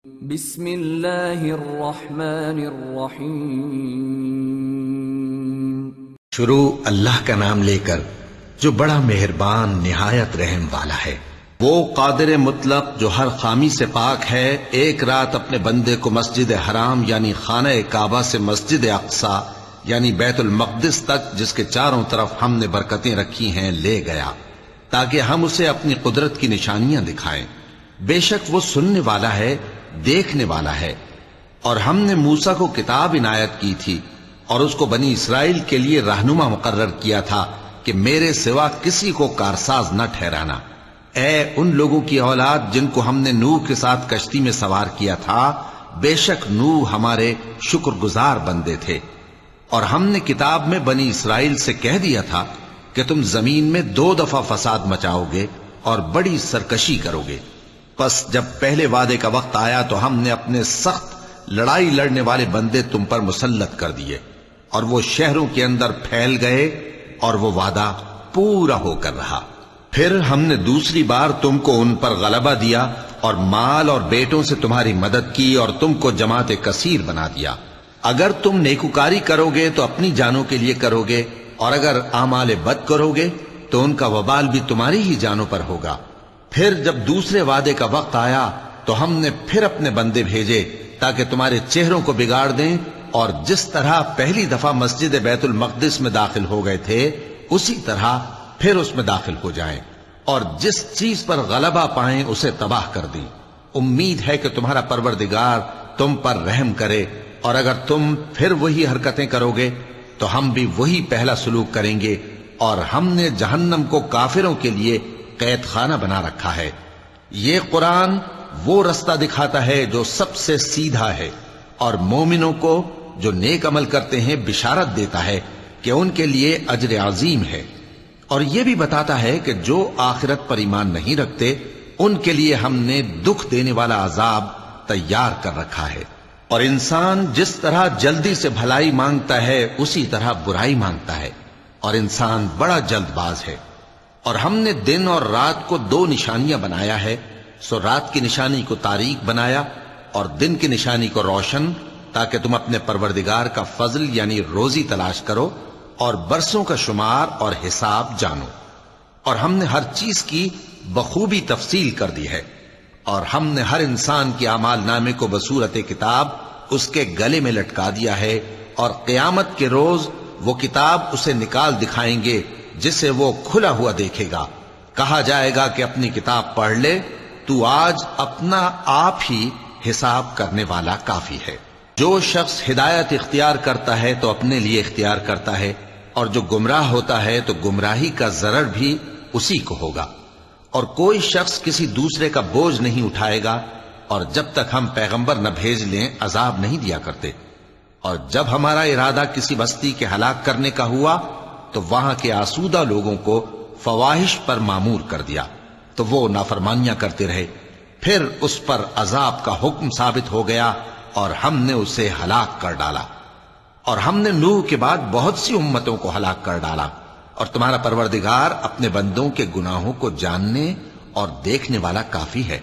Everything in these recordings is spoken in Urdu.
بسم اللہ الرحمن الرحیم۔ شروع اللہ کا نام لے کر جو بڑا مہربان نہایت رحم والا ہے۔ وہ قادر مطلق جو ہر خامی سے پاک ہے، ایک رات اپنے بندے کو مسجد حرام یعنی خانہ کعبہ سے مسجد اقصی یعنی بیت المقدس تک، جس کے چاروں طرف ہم نے برکتیں رکھی ہیں، لے گیا تاکہ ہم اسے اپنی قدرت کی نشانیاں دکھائیں۔ بے شک وہ سننے والا ہے، دیکھنے والا ہے۔ اور ہم نے موسیٰ کو کتاب عنایت کی تھی اور اس کو بنی اسرائیل کے لیے رہنما مقرر کیا تھا کہ میرے سوا کسی کو کارساز نہ ٹھہرانا۔ اے ان لوگوں کی اولاد جن کو ہم نے نوح کے ساتھ کشتی میں سوار کیا تھا، بے شک نوح ہمارے شکر گزار بندے تھے۔ اور ہم نے کتاب میں بنی اسرائیل سے کہہ دیا تھا کہ تم زمین میں 2 دفعہ فساد مچاؤ گے اور بڑی سرکشی کرو گے۔ پس جب پہلے وعدے کا وقت آیا تو ہم نے اپنے سخت لڑائی لڑنے والے بندے تم پر مسلط کر دیے، اور وہ شہروں کے اندر پھیل گئے، اور وہ وعدہ پورا ہو کر رہا۔ پھر ہم نے دوسری بار تم کو ان پر غلبہ دیا اور مال اور بیٹوں سے تمہاری مدد کی اور تم کو جماعت کثیر بنا دیا۔ اگر تم نیکوکاری کرو گے تو اپنی جانوں کے لیے کرو گے، اور اگر اعمال بد کرو گے تو ان کا وبال بھی تمہاری ہی جانوں پر ہوگا۔ پھر جب دوسرے وعدے کا وقت آیا تو ہم نے پھر اپنے بندے بھیجے تاکہ تمہارے چہروں کو بگاڑ دیں، اور جس طرح پہلی دفعہ مسجد بیت المقدس میں داخل ہو گئے تھے اسی طرح پھر اس میں داخل ہو جائیں، اور جس چیز پر غلبہ پائیں اسے تباہ کر دیں۔ امید ہے کہ تمہارا پروردگار تم پر رحم کرے، اور اگر تم پھر وہی حرکتیں کرو گے تو ہم بھی وہی پہلا سلوک کریں گے، اور ہم نے جہنم کو کافروں کے لیے قید خانہ بنا رکھا ہے۔ یہ قرآن وہ رستہ دکھاتا ہے جو سب سے سیدھا ہے، اور مومنوں کو جو نیک عمل کرتے ہیں بشارت دیتا ہے کہ ان کے لیے اجر عظیم ہے، اور یہ بھی بتاتا ہے کہ جو آخرت پر ایمان نہیں رکھتے ان کے لیے ہم نے دکھ دینے والا عذاب تیار کر رکھا ہے۔ اور انسان جس طرح جلدی سے بھلائی مانگتا ہے اسی طرح برائی مانگتا ہے، اور انسان بڑا جلد باز ہے۔ اور ہم نے دن اور رات کو 2 نشانیاں بنایا ہے، سو رات کی نشانی کو تاریک بنایا اور دن کی نشانی کو روشن، تاکہ تم اپنے پروردگار کا فضل یعنی روزی تلاش کرو اور برسوں کا شمار اور حساب جانو۔ اور ہم نے ہر چیز کی بخوبی تفصیل کر دی ہے، اور ہم نے ہر انسان کے اعمال نامے کو بصورت کتاب اس کے گلے میں لٹکا دیا ہے، اور قیامت کے روز وہ کتاب اسے نکال دکھائیں گے جسے وہ کھلا ہوا دیکھے گا۔ کہا جائے گا کہ اپنی کتاب پڑھ لے، تو آج اپنا آپ ہی حساب کرنے والا کافی ہے۔ جو شخص ہدایت اختیار کرتا ہے تو اپنے لیے اختیار کرتا ہے، اور جو گمراہ ہوتا ہے تو گمراہی کا ضرر بھی اسی کو ہوگا۔ اور کوئی شخص کسی دوسرے کا بوجھ نہیں اٹھائے گا، اور جب تک ہم پیغمبر نہ بھیج لیں عذاب نہیں دیا کرتے۔ اور جب ہمارا ارادہ کسی بستی کے ہلاک کرنے کا ہوا تو وہاں کے آسودہ لوگوں کو فواحش پر معمور کر دیا، تو وہ نافرمانیاں کرتے رہے۔ پھر اس پر عذاب کا حکم ثابت ہو گیا اور ہم نے اسے ہلاک کر ڈالا۔ اور ہم نے نوح کے بعد بہت سی امتوں کو ہلاک کر ڈالا، اور تمہارا پروردگار اپنے بندوں کے گناہوں کو جاننے اور دیکھنے والا کافی ہے۔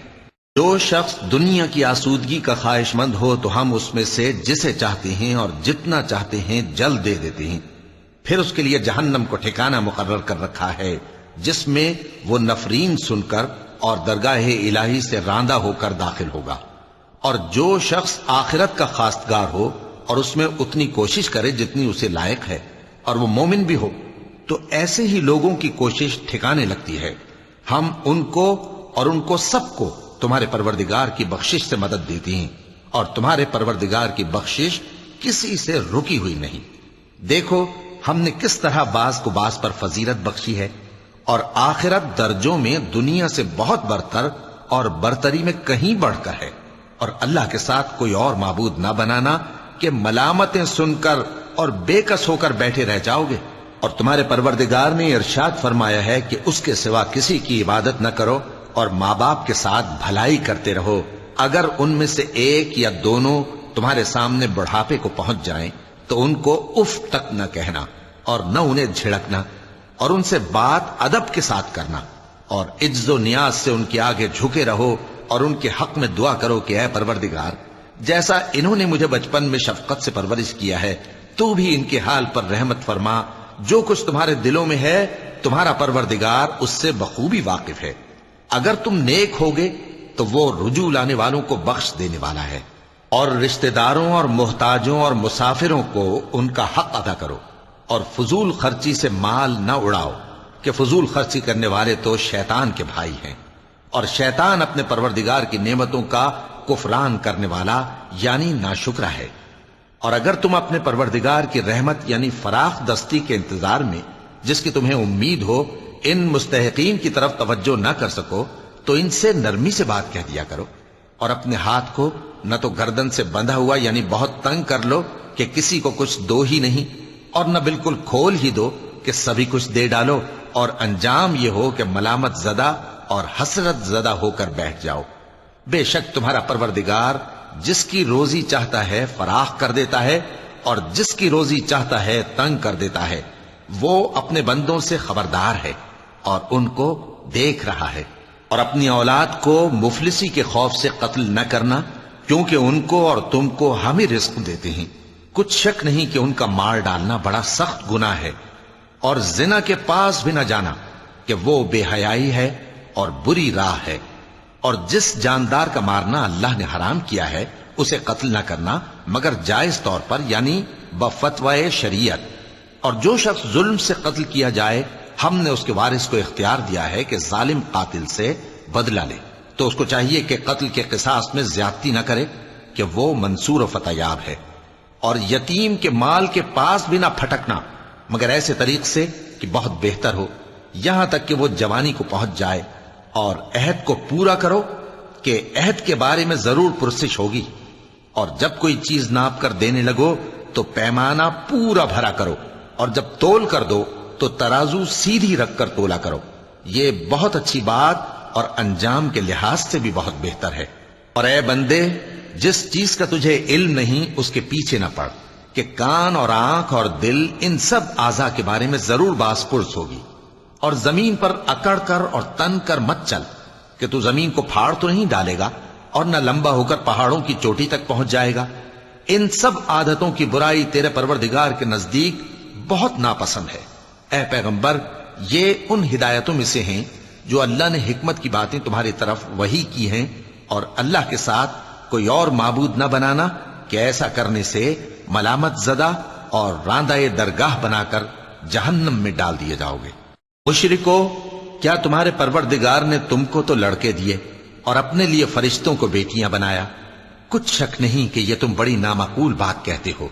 جو شخص دنیا کی آسودگی کا خواہش مند ہو تو ہم اس میں سے جسے چاہتے ہیں اور جتنا چاہتے ہیں جلد دے دیتے ہیں۔ پھر اس کے لیے جہنم کو ٹھکانہ مقرر کر رکھا ہے، جس میں وہ نفرین سن کر اور درگاہ الہی سے راندہ ہو کر داخل ہوگا۔ اور جو شخص آخرت کا خواستگار ہو اور اس میں اتنی کوشش کرے جتنی اسے لائق ہے، اور وہ مومن بھی ہو، تو ایسے ہی لوگوں کی کوشش ٹھکانے لگتی ہے۔ ہم ان کو اور ان کو سب کو تمہارے پروردگار کی بخشش سے مدد دیتی ہیں، اور تمہارے پروردگار کی بخشش کسی سے رکی ہوئی نہیں۔ دیکھو ہم نے کس طرح بعض کو بعض پر فضیلت بخشی ہے، اور آخرت درجوں میں دنیا سے بہت برتر اور برتری میں کہیں بڑھ کر ہے۔ اور اللہ کے ساتھ کوئی اور معبود نہ بنانا کہ ملامتیں سن کر اور بے کس ہو کر بیٹھے رہ جاؤ گے۔ اور تمہارے پروردگار نے ارشاد فرمایا ہے کہ اس کے سوا کسی کی عبادت نہ کرو، اور ماں باپ کے ساتھ بھلائی کرتے رہو۔ اگر ان میں سے ایک یا دونوں تمہارے سامنے بڑھاپے کو پہنچ جائیں تو ان کو اف تک نہ کہنا، اور نہ انہیں جھڑکنا، اور ان سے بات ادب کے ساتھ کرنا، اور عجز و نیاز سے ان کے آگے جھکے رہو اور ان کے حق میں دعا کرو کہ اے پروردگار، جیسا انہوں نے مجھے بچپن میں شفقت سے پرورش کیا ہے، تو بھی ان کے حال پر رحمت فرما۔ جو کچھ تمہارے دلوں میں ہے تمہارا پروردگار اس سے بخوبی واقف ہے۔ اگر تم نیک ہوگے تو وہ رجوع لانے والوں کو بخش دینے والا ہے۔ اور رشتہ داروں اور محتاجوں اور مسافروں کو ان کا حق ادا کرو، اور فضول خرچی سے مال نہ اڑاؤ، کہ فضول خرچی کرنے والے تو شیطان کے بھائی ہیں، اور شیطان اپنے پروردگار کی نعمتوں کا کفران کرنے والا یعنی ناشکرا ہے۔ اور اگر تم اپنے پروردگار کی رحمت یعنی فراخ دستی کے انتظار میں، جس کی تمہیں امید ہو، ان مستحقین کی طرف توجہ نہ کر سکو تو ان سے نرمی سے بات کہہ دیا کرو، اور اپنے ہاتھ کو نہ تو گردن سے بندھا ہوا یعنی بہت تنگ کر لو کہ کسی کو کچھ دو ہی نہیں، اور نہ بالکل کھول ہی دو کہ سبھی کچھ دے ڈالو، اور انجام یہ ہو کہ ملامت زدہ اور حسرت زدہ ہو کر بیٹھ جاؤ۔ بے شک تمہارا پروردگار جس کی روزی چاہتا ہے فراخ کر دیتا ہے، اور جس کی روزی چاہتا ہے تنگ کر دیتا ہے۔ وہ اپنے بندوں سے خبردار ہے اور ان کو دیکھ رہا ہے۔ اور اپنی اولاد کو مفلسی کے خوف سے قتل نہ کرنا، کیونکہ ان کو اور تم کو ہم ہی رزق دیتے ہیں۔ کچھ شک نہیں کہ ان کا مار ڈالنا بڑا سخت گناہ ہے، اور زنا کے پاس بھی نہ جانا کہ وہ بے حیائی ہے اور بری راہ ہے۔ اور جس جاندار کا مارنا اللہ نے حرام کیا ہے اسے قتل نہ کرنا مگر جائز طور پر یعنی بفتوائے شریعت۔ اور جو شخص ظلم سے قتل کیا جائے ہم نے اس کے وارث کو اختیار دیا ہے کہ ظالم قاتل سے بدلہ لے، تو اس کو چاہیے کہ قتل کے قصاص میں زیادتی نہ کرے، کہ وہ منصور و فتح یاب ہے۔ اور یتیم کے مال کے پاس بھی نہ پھٹکنا مگر ایسے طریق سے کہ بہت بہتر ہو، یہاں تک کہ وہ جوانی کو پہنچ جائے۔ اور عہد کو پورا کرو کہ عہد کے بارے میں ضرور پرسش ہوگی۔ اور جب کوئی چیز ناپ کر دینے لگو تو پیمانہ پورا بھرا کرو، اور جب تول کر دو تو ترازو سیدھی رکھ کر تولا کرو۔ یہ بہت اچھی بات اور انجام کے لحاظ سے بھی بہت بہتر ہے۔ اور اے بندے، جس چیز کا تجھے علم نہیں اس کے پیچھے نہ پڑ، کہ کان اور آنکھ اور دل ان سب اعضاء کے بارے میں ضرور باس پرس ہوگی۔ اور زمین پر اکڑ کر اور تن کر مت چل، کہ تو زمین کو پھاڑ تو نہیں ڈالے گا اور نہ لمبا ہو کر پہاڑوں کی چوٹی تک پہنچ جائے گا۔ ان سب عادتوں کی برائی تیرے پروردگار کے نزدیک بہت ناپسند ہے۔ اے پیغمبر، یہ ان ہدایتوں میں سے ہیں جو اللہ نے حکمت کی باتیں تمہاری طرف وحی کی ہیں، اور اللہ کے ساتھ کوئی اور معبود نہ بنانا، کہ ایسا کرنے سے ملامت زدہ اور راندہ درگاہ بنا کر جہنم میں ڈال دیے جاؤ گے۔ مشرکو، کیا تمہارے پروردگار نے تم کو تو لڑکے دیے اور اپنے لیے فرشتوں کو بیٹیاں بنایا؟ کچھ شک نہیں کہ یہ تم بڑی نامعقول بات کہتے ہو،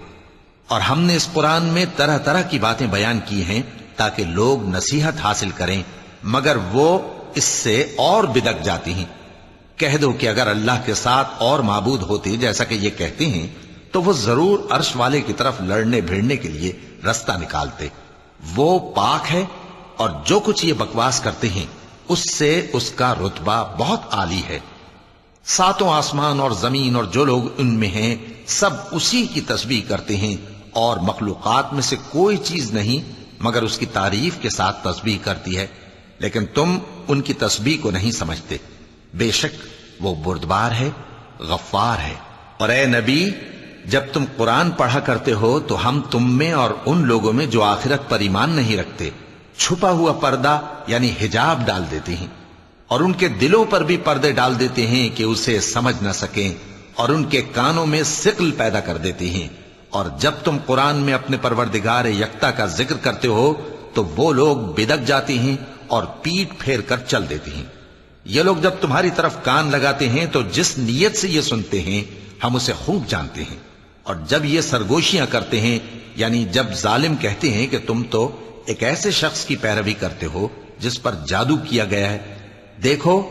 اور ہم نے اس قرآن میں طرح طرح کی باتیں بیان کی ہیں تاکہ لوگ نصیحت حاصل کریں، مگر وہ اس سے اور بدک جاتی ہیں۔ کہہ دو کہ اگر اللہ کے ساتھ اور معبود ہوتے جیسا کہ یہ کہتے ہیں تو وہ ضرور عرش والے کی طرف لڑنے بھیڑنے کے لیے رستہ نکالتے۔ وہ پاک ہے، اور جو کچھ یہ بکواس کرتے ہیں اس سے اس کا رتبہ بہت عالی ہے۔ ساتوں آسمان اور زمین اور جو لوگ ان میں ہیں سب اسی کی تسبیح کرتے ہیں، اور مخلوقات میں سے کوئی چیز نہیں مگر اس کی تعریف کے ساتھ تسبیح کرتی ہے، لیکن تم ان کی تسبیح کو نہیں سمجھتے۔ بے شک وہ بردبار ہے، غفار ہے۔ اور اے نبی، جب تم قرآن پڑھا کرتے ہو تو ہم تم میں اور ان لوگوں میں جو آخرت پر ایمان نہیں رکھتے چھپا ہوا پردہ یعنی حجاب ڈال دیتے ہیں، اور ان کے دلوں پر بھی پردے ڈال دیتے ہیں کہ اسے سمجھ نہ سکیں، اور ان کے کانوں میں ثقل پیدا کر دیتے ہیں۔ اور جب تم قرآن میں اپنے پروردگار یکتا کا ذکر کرتے ہو تو وہ لوگ بدک جاتے ہیں اور پیٹ پھیر کر چل دیتے ہیں۔ یہ لوگ جب تمہاری طرف کان لگاتے ہیں تو جس نیت سے یہ سنتے ہیں ہم اسے خوب جانتے ہیں، اور جب یہ سرگوشیاں کرتے ہیں یعنی جب ظالم کہتے ہیں کہ تم تو ایک ایسے شخص کی پیروی کرتے ہو جس پر جادو کیا گیا ہے، دیکھو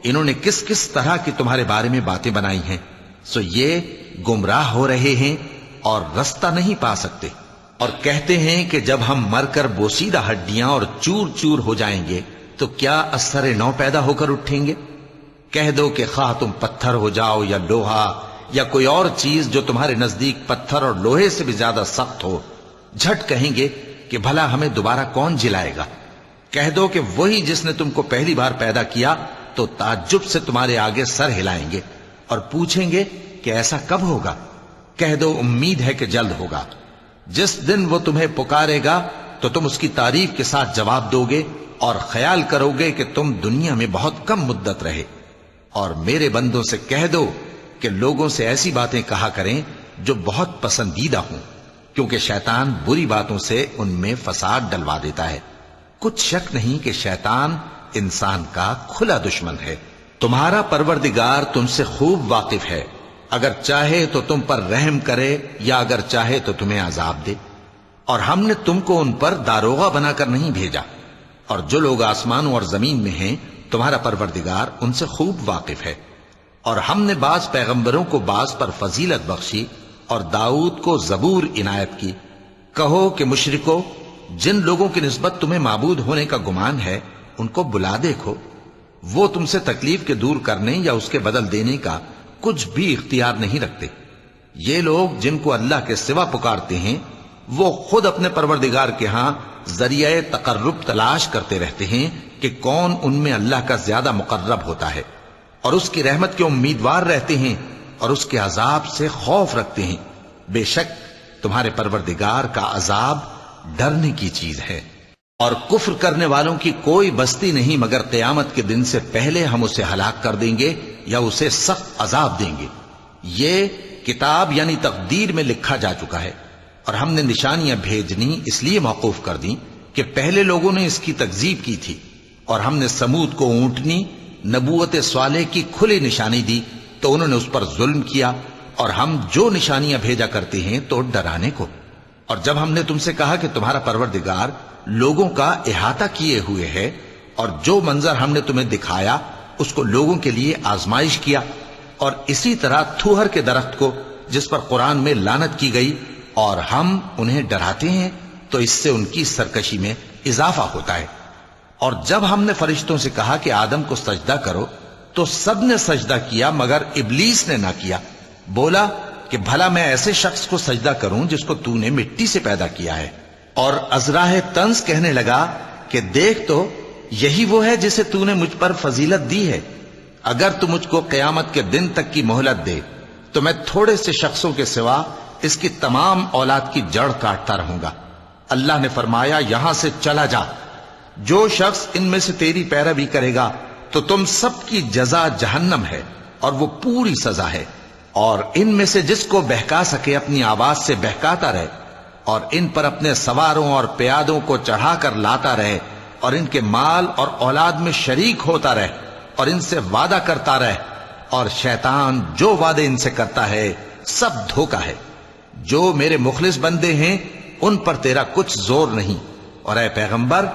انہوں نے کس کس طرح کی تمہارے بارے میں باتیں بنائی ہیں، سو یہ گمراہ ہو رہے ہیں اور رستہ نہیں پا سکتے۔ اور کہتے ہیں کہ جب ہم مر کر بوسیدہ ہڈیاں اور چور چور ہو جائیں گے تو کیا اثر نو پیدا ہو کر اٹھیں گے؟ کہہ دو کہ خواہ تم پتھر ہو جاؤ یا لوہا یا کوئی اور چیز جو تمہارے نزدیک پتھر اور لوہے سے بھی زیادہ سخت ہو، جھٹ کہیں گے کہ بھلا ہمیں دوبارہ کون جلائے گا؟ کہہ دو کہ وہی جس نے تم کو پہلی بار پیدا کیا تو تعجب سے تمہارے آگے سر ہلائیں گے اور پوچھیں گے کہ ایسا کب ہوگا؟ کہہ دو امید ہے کہ جلد ہوگا۔ جس دن وہ تمہیں پکارے گا تو تم اس کی تعریف کے ساتھ جواب دو گے اور خیال کرو گے کہ تم دنیا میں بہت کم مدت رہے۔ اور میرے بندوں سے کہہ دو کہ لوگوں سے ایسی باتیں کہا کریں جو بہت پسندیدہ ہوں، کیونکہ شیطان بری باتوں سے ان میں فساد ڈلوا دیتا ہے۔ کچھ شک نہیں کہ شیطان انسان کا کھلا دشمن ہے۔ تمہارا پروردگار تم سے خوب واقف ہے، اگر چاہے تو تم پر رحم کرے یا اگر چاہے تو تمہیں عذاب دے۔ اور ہم نے تم کو ان پر داروغہ بنا کر نہیں بھیجا، اور جو لوگ آسمانوں اور زمین میں ہیں تمہارا پروردگار ان سے خوب واقف ہے۔ اور ہم نے بعض پیغمبروں کو بعض پر فضیلت بخشی اور داؤد کو زبور عنایت کی۔ کہو کہ مشرکو، جن لوگوں کی نسبت تمہیں معبود ہونے کا گمان ہے ان کو بلا دیکھو، وہ تم سے تکلیف کے دور کرنے یا اس کے بدل دینے کا کچھ بھی اختیار نہیں رکھتے۔ یہ لوگ جن کو اللہ کے سوا پکارتے ہیں وہ خود اپنے پروردگار کے ہاں ذریعہ تقرب تلاش کرتے رہتے ہیں کہ کون ان میں اللہ کا زیادہ مقرب ہوتا ہے، اور اس کی رحمت کے امیدوار رہتے ہیں اور اس کے عذاب سے خوف رکھتے ہیں۔ بے شک تمہارے پروردگار کا عذاب ڈرنے کی چیز ہے۔ اور کفر کرنے والوں کی کوئی بستی نہیں مگر قیامت کے دن سے پہلے ہم اسے ہلاک کر دیں گے یا اسے سخت عذاب دیں گے۔ یہ کتاب یعنی تقدیر میں لکھا جا چکا ہے، اور ہم نے نشانیاں بھیجنی اس لیے موقوف کر دیں کہ پہلے لوگوں نے اس کی تکذیب کی تھی، اور ہم نے سمود کو اونٹنی نبوت صالح کی کھلی نشانی دی تو انہوں نے اس پر ظلم کیا، اور ہم جو نشانیاں بھیجا کرتے ہیں تو ڈرانے کو۔ اور جب ہم نے تم سے کہا کہ تمہارا پروردگار لوگوں کا احاطہ کیے ہوئے ہے، اور جو منظر ہم نے تمہیں دکھایا اس کو لوگوں کے لیے آزمائش کیا، اور اسی طرح تھوہر کے درخت کو جس پر قرآن میں لعنت کی گئی، اور ہم انہیں ڈراتے ہیں تو اس سے ان کی سرکشی میں اضافہ ہوتا ہے۔ اور جب ہم نے فرشتوں سے کہا کہ آدم کو سجدہ کرو تو سب نے سجدہ کیا مگر ابلیس نے نہ کیا، بولا کہ بھلا میں ایسے شخص کو سجدہ کروں جس کو تو نے مٹی سے پیدا کیا ہے۔ اور ازراہ طنز کہنے لگا کہ دیکھ تو یہی وہ ہے جسے تو نے مجھ پر فضیلت دی ہے، اگر تو مجھ کو قیامت کے دن تک کی مہلت دے تو میں تھوڑے سے شخصوں کے سوا اس کی تمام اولاد کی جڑ کاٹتا رہوں گا۔ اللہ نے فرمایا یہاں سے چلا جا، جو شخص ان میں سے تیری پیروی کرے گا تو تم سب کی جزا جہنم ہے اور وہ پوری سزا ہے، اور ان میں سے جس کو بہکا سکے اپنی آواز سے بہکاتا رہے، اور ان پر اپنے سواروں اور پیادوں کو چڑھا کر لاتا رہے، اور ان کے مال اور اولاد میں شریک ہوتا رہے، اور ان سے وعدہ کرتا رہے، اور شیطان جو وعدے ان سے کرتا ہے سب دھوکہ ہے۔ جو میرے مخلص بندے ہیں ان پر تیرا کچھ زور نہیں، اور اے پیغمبر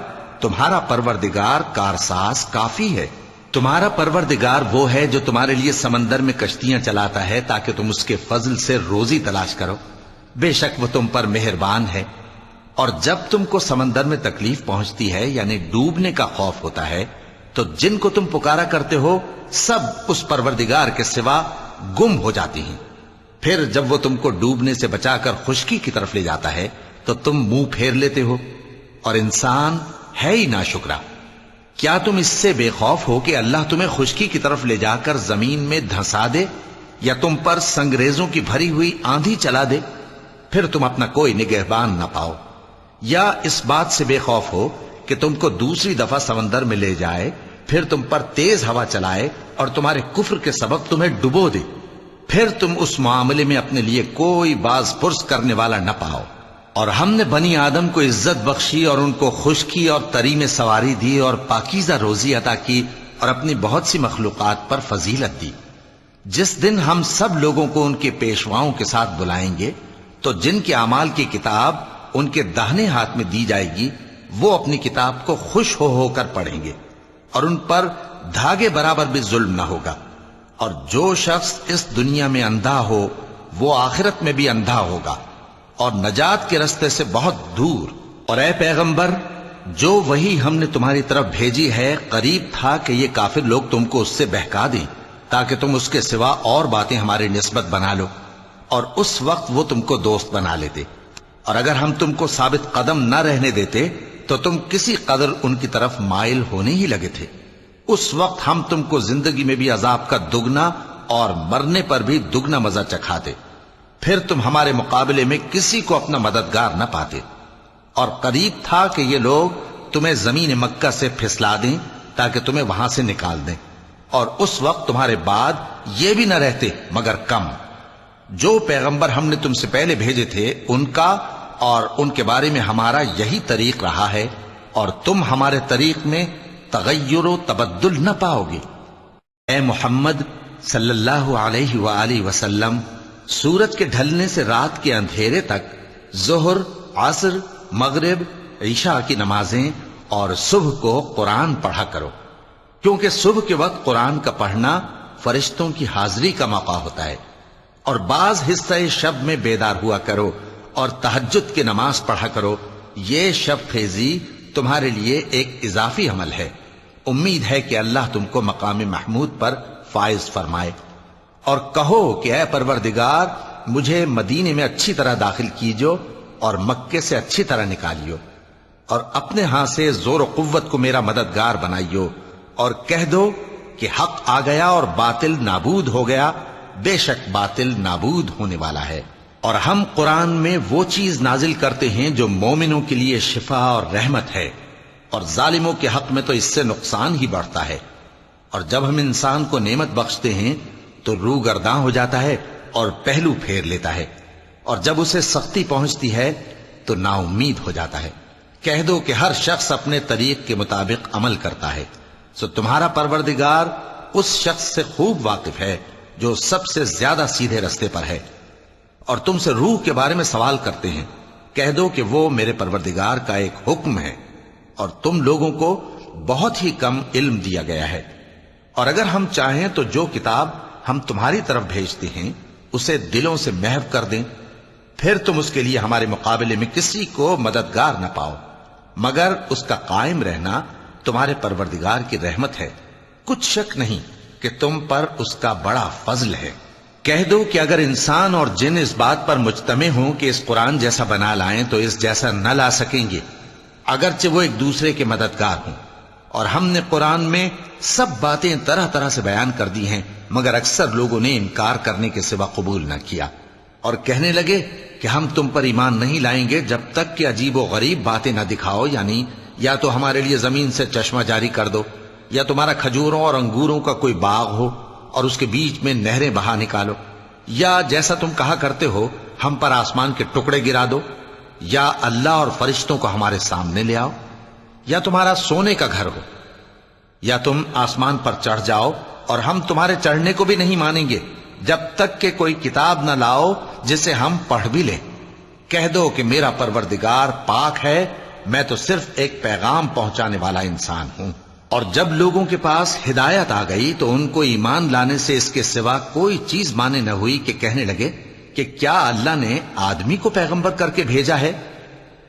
تمہارا پروردگار کارساز کافی ہے۔ تمہارا پروردگار وہ ہے جو تمہارے لیے سمندر میں کشتیاں چلاتا ہے تاکہ تم اس کے فضل سے روزی تلاش کرو، بے شک وہ تم پر مہربان ہے۔ اور جب تم کو سمندر میں تکلیف پہنچتی ہے یعنی ڈوبنے کا خوف ہوتا ہے تو جن کو تم پکارا کرتے ہو سب اس پروردگار کے سوا گم ہو جاتی ہیں۔ پھر جب وہ تم کو ڈوبنے سے بچا کر خشکی کی طرف لے جاتا ہے تو تم منہ پھیر لیتے ہو، اور انسان ہے ہی ناشکرا۔ کیا تم اس سے بے خوف ہو کہ اللہ تمہیں خشکی کی طرف لے جا کر زمین میں دھنسا دے یا تم پر سنگریزوں کی بھری ہوئی آندھی چلا دے، پھر تم اپنا کوئی نگہبان نہ پاؤ؟ یا اس بات سے بے خوف ہو کہ تم کو دوسری دفعہ سمندر میں لے جائے، پھر تم پر تیز ہوا چلائے اور تمہارے کفر کے سبب تمہیں ڈبو دے، پھر تم اس معاملے میں اپنے لیے کوئی باز پرس کرنے والا نہ پاؤ؟ اور ہم نے بنی آدم کو عزت بخشی اور ان کو خشکی اور تری میں سواری دی اور پاکیزہ روزی عطا کی اور اپنی بہت سی مخلوقات پر فضیلت دی۔ جس دن ہم سب لوگوں کو ان کے پیشواؤں کے ساتھ بلائیں گے تو جن کے اعمال کی کتاب ان کے داہنے ہاتھ میں دی جائے گی وہ اپنی کتاب کو خوش ہو کر پڑھیں گے، اور ان پر دھاگے برابر بھی ظلم نہ ہوگا۔ اور جو شخص اس دنیا میں اندھا ہو وہ آخرت میں بھی اندھا ہوگا اور نجات کے رستے سے بہت دور۔ اور اے پیغمبر جو وہی ہم نے تمہاری طرف بھیجی ہے قریب تھا کہ یہ کافر لوگ تم کو اس سے بہکا دیں تاکہ تم اس کے سوا اور باتیں ہماری نسبت بنا لو، اور اس وقت وہ تم کو دوست بنا لیتے، اور اگر ہم تم کو ثابت قدم نہ رہنے دیتے تو تم کسی قدر ان کی طرف مائل ہونے ہی لگے تھے۔ اس وقت ہم تم کو زندگی میں بھی عذاب کا دگنا اور مرنے پر بھی دگنا مزہ چکھاتے، پھر تم ہمارے مقابلے میں کسی کو اپنا مددگار نہ پاتے، اور قریب تھا کہ یہ لوگ تمہیں زمین مکہ سے پھسلا دیں تاکہ تمہیں وہاں سے نکال دیں، اور اس وقت تمہارے بعد یہ بھی نہ رہتے مگر کم۔ جو پیغمبر ہم نے تم سے پہلے بھیجے تھے ان کا اور ان کے بارے میں ہمارا یہی طریق رہا ہے، اور تم ہمارے طریق میں تغیر و تبدل نہ پاؤ گے۔ اے محمد صلی اللہ علیہ وآلہ وسلم، سورج کے ڈھلنے سے رات کے اندھیرے تک ظہر، عصر، مغرب، عشاء کی نمازیں اور صبح کو قرآن پڑھا کرو، کیونکہ صبح کے وقت قرآن کا پڑھنا فرشتوں کی حاضری کا موقع ہوتا ہے، اور بعض حصہ شب میں بیدار ہوا کرو اور تہجد کی نماز پڑھا کرو، یہ شب خیزی تمہارے لیے ایک اضافی عمل ہے۔ امید ہے کہ اللہ تم کو مقام محمود پر فائز فرمائے۔ اور کہو کہ اے پروردگار، مجھے مدینے میں اچھی طرح داخل کیجو اور مکے سے اچھی طرح نکالیو، اور اپنے ہاں سے زور و قوت کو میرا مددگار بنائیو، اور کہہ دو کہ حق آ گیا اور باطل نابود ہو گیا، بے شک باطل نابود ہونے والا ہے۔ اور ہم قرآن میں وہ چیز نازل کرتے ہیں جو مومنوں کے لیے شفا اور رحمت ہے، اور ظالموں کے حق میں تو اس سے نقصان ہی بڑھتا ہے۔ اور جب ہم انسان کو نعمت بخشتے ہیں تو روح گرداں ہو جاتا ہے اور پہلو پھیر لیتا ہے، اور جب اسے سختی پہنچتی ہے تو نا امید ہو جاتا ہے۔ کہہ دو کہ ہر شخص اپنے طریق کے مطابق عمل کرتا ہے، سو تمہارا پروردگار اس شخص سے خوب واقف ہے جو سب سے زیادہ سیدھے رستے پر ہے۔ اور تم سے روح کے بارے میں سوال کرتے ہیں، کہہ دو کہ وہ میرے پروردگار کا ایک حکم ہے، اور تم لوگوں کو بہت ہی کم علم دیا گیا ہے۔ اور اگر ہم چاہیں تو جو کتاب ہم تمہاری طرف بھیجتے ہیں اسے دلوں سے محو کر دیں، پھر تم اس کے لیے ہمارے مقابلے میں کسی کو مددگار نہ پاؤ، مگر اس کا قائم رہنا تمہارے پروردگار کی رحمت ہے، کچھ شک نہیں کہ تم پر اس کا بڑا فضل ہے۔ کہہ دو کہ اگر انسان اور جن اس بات پر مجتمع ہوں کہ اس قرآن جیسا بنا لائیں تو اس جیسا نہ لا سکیں گے، اگرچہ وہ ایک دوسرے کے مددگار ہوں۔ اور ہم نے قرآن میں سب باتیں طرح طرح سے بیان کر دی ہیں، مگر اکثر لوگوں نے انکار کرنے کے سوا قبول نہ کیا، اور کہنے لگے کہ ہم تم پر ایمان نہیں لائیں گے جب تک کہ عجیب و غریب باتیں نہ دکھاؤ، یعنی یا تو ہمارے لیے زمین سے چشمہ جاری کر دو، یا تمہارا کھجوروں اور انگوروں کا کوئی باغ ہو اور اس کے بیچ میں نہریں بہا نکالو، یا جیسا تم کہا کرتے ہو ہم پر آسمان کے ٹکڑے گرا دو، یا اللہ اور فرشتوں کو ہمارے سامنے لے آؤ، یا تمہارا سونے کا گھر ہو، یا تم آسمان پر چڑھ جاؤ اور ہم تمہارے چڑھنے کو بھی نہیں مانیں گے جب تک کہ کوئی کتاب نہ لاؤ جسے ہم پڑھ بھی لیں۔ کہہ دو کہ میرا پروردگار پاک ہے، میں تو صرف ایک پیغام پہنچانے والا انسان ہوں۔ اور جب لوگوں کے پاس ہدایت آ گئی تو ان کو ایمان لانے سے اس کے سوا کوئی چیز مانے نہ ہوئی کہ کہنے لگے کہ کیا اللہ نے آدمی کو پیغمبر کر کے بھیجا ہے؟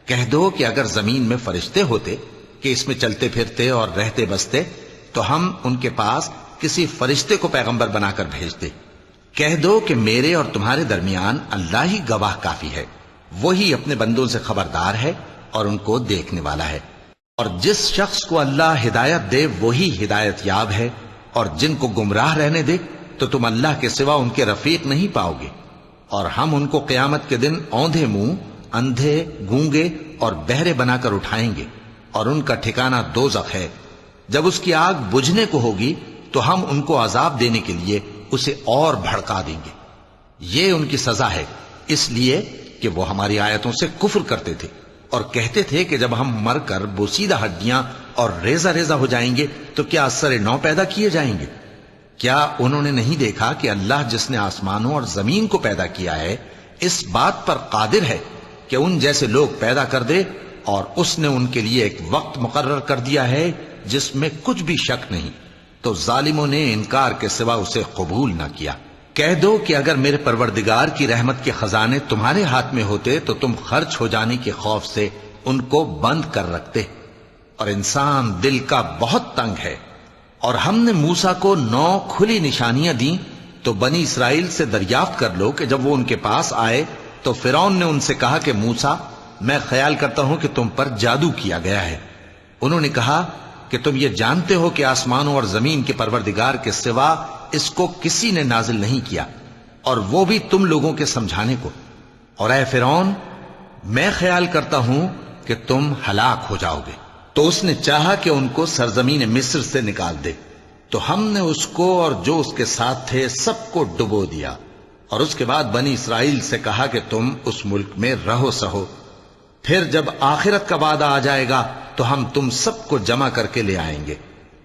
کہہ دو کہ اگر زمین میں فرشتے ہوتے کہ اس میں چلتے پھرتے اور رہتے بستے تو ہم ان کے پاس کسی فرشتے کو پیغمبر بنا کر بھیجتے۔ کہہ دو کہ میرے اور تمہارے درمیان اللہ ہی گواہ کافی ہے، وہی اپنے بندوں سے خبردار ہے اور ان کو دیکھنے والا ہے۔ اور جس شخص کو اللہ ہدایت دے وہی ہدایت یاب ہے، اور جن کو گمراہ رہنے دے تو تم اللہ کے سوا ان کے رفیق نہیں پاؤ گے۔ اور ہم ان کو قیامت کے دن اوندھے منہ، اندھے، گونگے اور بہرے بنا کر اٹھائیں گے، اور ان کا ٹھکانہ دوزخ ہے۔ جب اس کی آگ بجھنے کو ہوگی تو ہم ان کو عذاب دینے کے لیے اسے اور بھڑکا دیں گے۔ یہ ان کی سزا ہے، اس لیے کہ وہ ہماری آیتوں سے کفر کرتے تھے اور کہتے تھے کہ جب ہم مر کر بوسیدہ ہڈیاں اور ریزہ ریزہ ہو جائیں گے تو کیا اثر نو پیدا کیے جائیں گے؟ کیا انہوں نے نہیں دیکھا کہ اللہ جس نے آسمانوں اور زمین کو پیدا کیا ہے اس بات پر قادر ہے کہ ان جیسے لوگ پیدا کر دے، اور اس نے ان کے لیے ایک وقت مقرر کر دیا ہے جس میں کچھ بھی شک نہیں، تو ظالموں نے انکار کے سوا اسے قبول نہ کیا۔ کہہ دو کہ اگر میرے پروردگار کی رحمت کے خزانے تمہارے ہاتھ میں ہوتے تو تم خرچ ہو جانے کے خوف سے ان کو بند کر رکھتے، اور انسان دل کا بہت تنگ ہے۔ اور ہم نے موسیٰ کو 9 کھلی نشانیاں دیں تو بنی اسرائیل سے دریافت کر لو کہ جب وہ ان کے پاس آئے تو فرعون نے ان سے کہا کہ موسیٰ، میں خیال کرتا ہوں کہ تم پر جادو کیا گیا ہے۔ انہوں نے کہا کہ تم یہ جانتے ہو کہ آسمانوں اور زمین کے پروردگار کے سوا اس کو کسی نے نازل نہیں کیا، اور وہ بھی تم لوگوں کے سمجھانے کو۔ اور اے فرعون، میں خیال کرتا ہوں کہ تم ہلاک ہو جاؤ گے۔ تو اس نے چاہا کہ ان کو سرزمین مصر سے نکال دے، تو ہم نے اس کو اور جو اس کے ساتھ تھے سب کو ڈبو دیا، اور اس کے بعد بنی اسرائیل سے کہا کہ تم اس ملک میں رہو سہو، پھر جب آخرت کا وعدہ آ جائے گا تو ہم تم سب کو جمع کر کے لے آئیں گے۔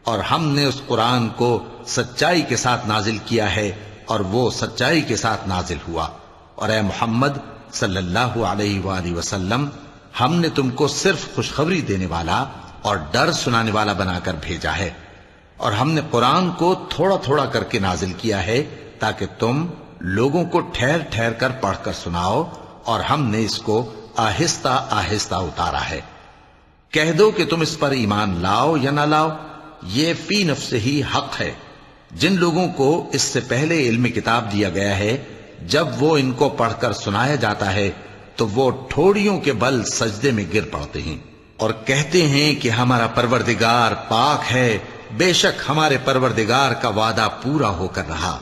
اور ہم نے اس قرآن کو سچائی کے ساتھ نازل کیا ہے، اور وہ سچائی کے ساتھ نازل ہوا۔ اور اے محمد صلی اللہ علیہ وآلہ وسلم، ہم نے تم کو صرف خوشخبری دینے والا اور ڈر سنانے والا بنا کر بھیجا ہے، اور ہم نے قرآن کو تھوڑا تھوڑا کر کے نازل کیا ہے تاکہ تم لوگوں کو ٹھہر ٹھہر کر پڑھ کر سناؤ، اور ہم نے اس کو آہستہ آہستہ اتارا ہے۔ کہہ دو کہ تم اس پر ایمان لاؤ یا نہ لاؤ، یہ فی نفسہ ہی حق ہے۔ جن لوگوں کو اس سے پہلے علم کتاب دیا گیا ہے، جب وہ ان کو پڑھ کر سنایا جاتا ہے تو وہ ٹھوڑیوں کے بل سجدے میں گر پڑتے ہیں اور کہتے ہیں کہ ہمارا پروردگار پاک ہے، بے شک ہمارے پروردگار کا وعدہ پورا ہو کر رہا۔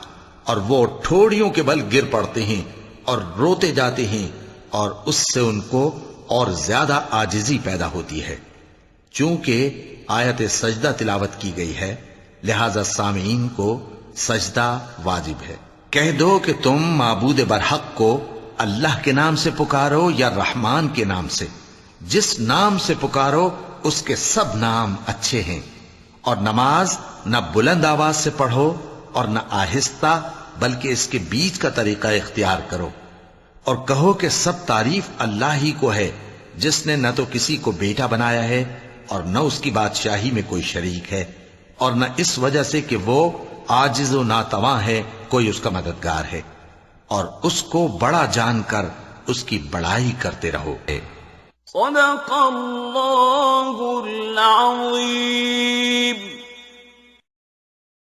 اور وہ ٹھوڑیوں کے بل گر پڑتے ہیں اور روتے جاتے ہیں، اور اس سے ان کو اور زیادہ عاجزی پیدا ہوتی ہے۔ چونکہ آیت سجدہ تلاوت کی گئی ہے، لہذا سامعین کو سجدہ واجب ہے۔ کہہ دو کہ تم معبود برحق کو اللہ کے نام سے پکارو یا رحمان کے نام سے، جس نام سے پکارو اس کے سب نام اچھے ہیں، اور نماز نہ بلند آواز سے پڑھو اور نہ آہستہ، بلکہ اس کے بیچ کا طریقہ اختیار کرو، اور کہو کہ سب تعریف اللہ ہی کو ہے، جس نے نہ تو کسی کو بیٹا بنایا ہے اور نہ اس کی بادشاہی میں کوئی شریک ہے، اور نہ اس وجہ سے کہ وہ عاجز و ناتواں ہے کوئی اس کا مددگار ہے، اور اس کو بڑا جان کر اس کی بڑائی کرتے رہو۔ صدق اللہ العظیم۔